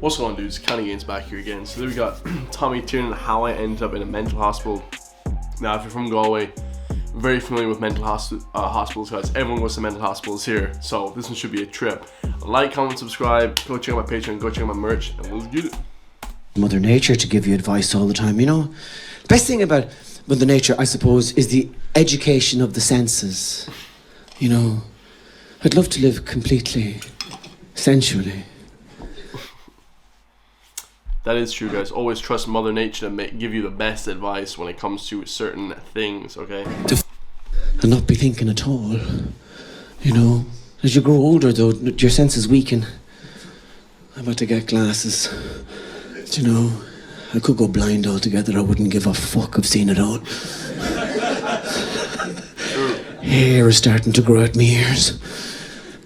What's going on, dudes? Kenny Gaines back here again. So there we got Tommy TIERNAN, how I ended up in a mental hospital. Now, if you're from Galway, very familiar with mental hospitals, guys. Everyone goes to mental hospitals here, so this one should be a trip. Like, comment, subscribe, go check out my Patreon, go check out my merch, and we'll get it. Mother Nature to give you advice all the time, you know. The best thing about Mother Nature, I suppose, is the education of the senses. You know, I'd love to live completely sensually. That is true, guys. Always trust Mother Nature to give you the best advice when it comes to certain things, okay? And not be thinking at all. You know, as you grow older, though, your senses weaken. I'm about to get glasses. Do you know, I could go blind altogether. I wouldn't give a fuck of seeing it all. Hair is starting to grow out my ears.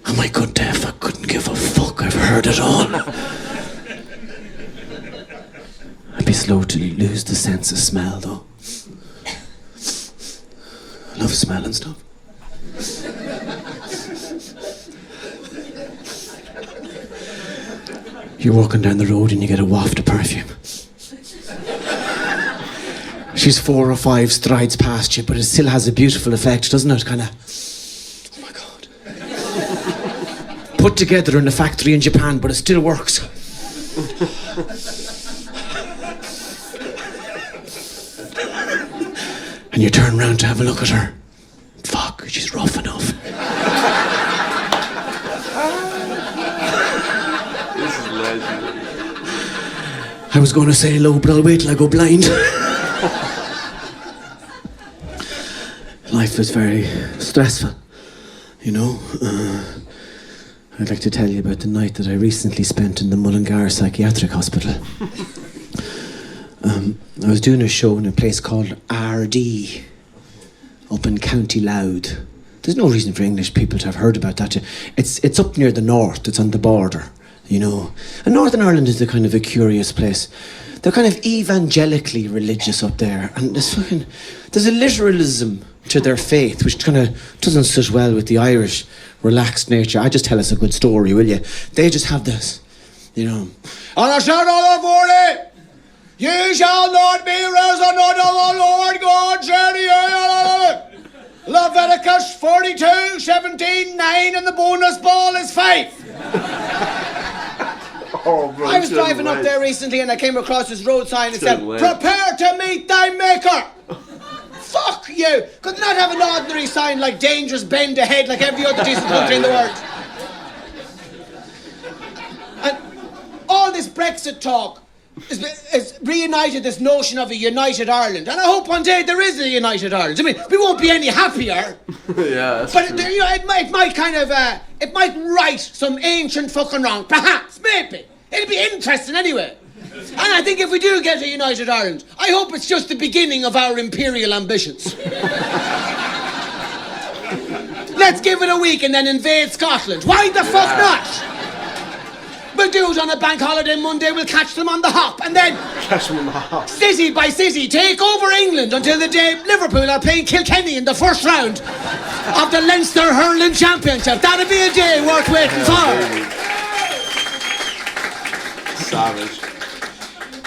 I might go deaf. I couldn't give a fuck. I've heard it all. I'd be slow to lose the sense of smell, though. I love smelling stuff. You're walking down the road and you get a waft of perfume. She's 4 or 5 strides past you, but it still has a beautiful effect, doesn't it? Kind of, oh my God. Put together in a factory in Japan, but it still works. And you turn around to have a look at her. Fuck, she's rough enough. This is legendary. I was going to say hello, but I'll wait till I go blind. Life is very stressful, you know. I'd like to tell you about the night that I recently spent in the Mullingar Psychiatric Hospital. I was doing a show in a place called RD up in County Louth. There's no reason for English people to have heard about that. It's up near the north, it's on the border, you know. And Northern Ireland is a kind of a curious place. They're kind of evangelically religious up there, and there's a literalism to their faith which kind of doesn't sit well with the Irish relaxed nature. I just tell us a good story, will you? They just have this, you know. On a Saturday morning, you shall not be risen unto the Lord God, Leviticus 42:17-9, and the bonus ball is 5. Oh, bro, I was driving up there recently and I came across this road sign that said, "Prepare to meet thy maker." Fuck you! Could they not have an ordinary sign like "Dangerous Bend Ahead" like every other decent country in the world? And all this Brexit talk has reunited this notion of a united Ireland, and I hope one day there is a united Ireland. I mean, we won't be any happier. Yeah, that's but true. You know, it might kind of it might right some ancient fucking wrong, perhaps, maybe. It'll be interesting anyway. And I think if we do get a united Ireland, I hope it's just the beginning of our imperial ambitions. Let's give it a week and then invade Scotland. Why the fuck not? We'll do it on a bank holiday Monday, we'll catch them on the hop, and then Catch them on the hop. city by city, take over England until the day Liverpool are playing Kilkenny in the first round of the Leinster Hurling Championship. That'll be a day worth waiting for. Savage.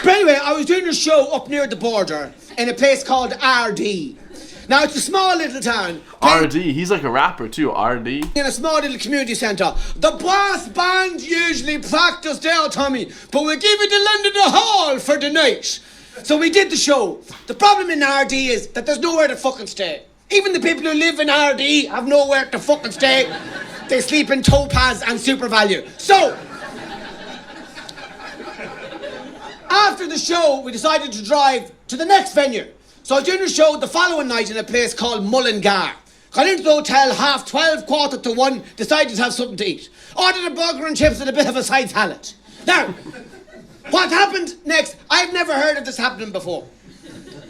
But anyway, I was doing a show up near the border in a place called RD. Now, it's a small little town. RD, he's like a rapper too, RD. In a small little community centre. The brass band usually practice there, Tommy, but we give it to London the Hall for the night. So we did the show. The problem in RD is that there's nowhere to fucking stay. Even the people who live in RD have nowhere to fucking stay. They sleep in Topaz and Super Value. So, after the show, we decided to drive to the next venue. So I was doing a show the following night in a place called Mullingar. Got into the hotel 12:30, 1:15, decided to have something to eat. Ordered a burger and chips and a bit of a side salad. Now, what happened next? I've never heard of this happening before.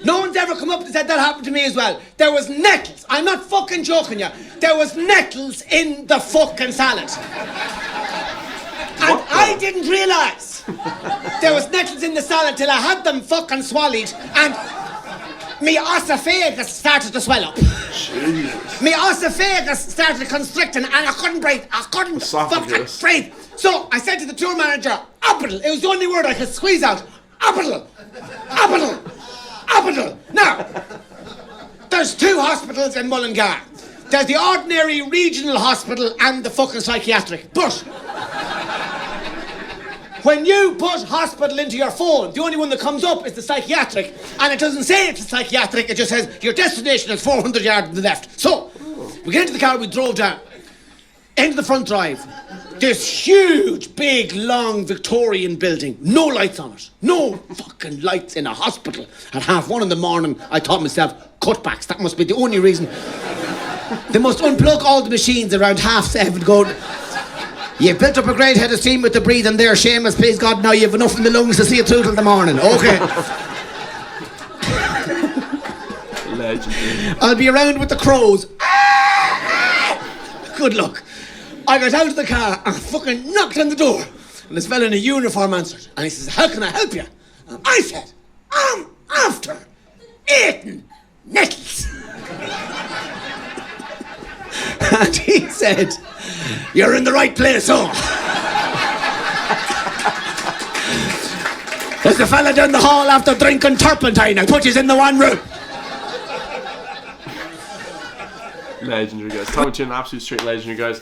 No one's ever come up and said that happened to me as well. There was nettles. I'm not fucking joking you. There was nettles in the fucking salad. And I didn't realise there was nettles in the salad till I had them fucking swallowed, and Me esophagus started to swell up. Jesus. Me esophagus started constricting and I couldn't breathe. I couldn't fucking Esophagus. breathe. So I said to the tour manager, "Hospital." It was the only word I could squeeze out. "Hospital. Hospital. Hospital." Now, there's 2 hospitals in Mullingar. There's the ordinary regional hospital and the fucking psychiatric. But when you put hospital into your phone, the only one that comes up is the psychiatric, and it doesn't say it's a psychiatric, it just says your destination is 400 yards to the left. So, we get into the car, we drove down, into the front drive. This huge, big, long Victorian building, no lights on it. No fucking lights in a hospital. At 1:30 in the morning, I thought to myself, cutbacks, that must be the only reason. They must unplug all the machines around 7:30 going, "You've built up a great head of steam with the breathing there, Seamus, please God, now you've enough in the lungs to see it through till the morning." Okay. Legend. I'll be around with the crows. Good luck. I got out of the car and fucking knocked on the door. And this fella in a uniform answered. And he says, "How can I help you?" And I said, "I'm after eating nettles." And he said, "You're in the right place, oh." There's a fella down the hall after drinking turpentine. I'll put you in the one room. Legendary, guys. Tommy Tiernan, absolute straight legendary, guys.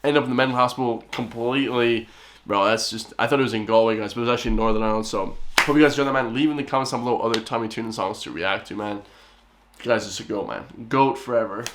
End up in the mental hospital completely. Bro, that's just... I thought it was in Galway, guys, but it was actually in Northern Ireland, so... Hope you guys enjoyed that, man. Leave in the comments down below other Tommy Tiernan songs to react to, man. You guys, just a goat, man. Goat forever.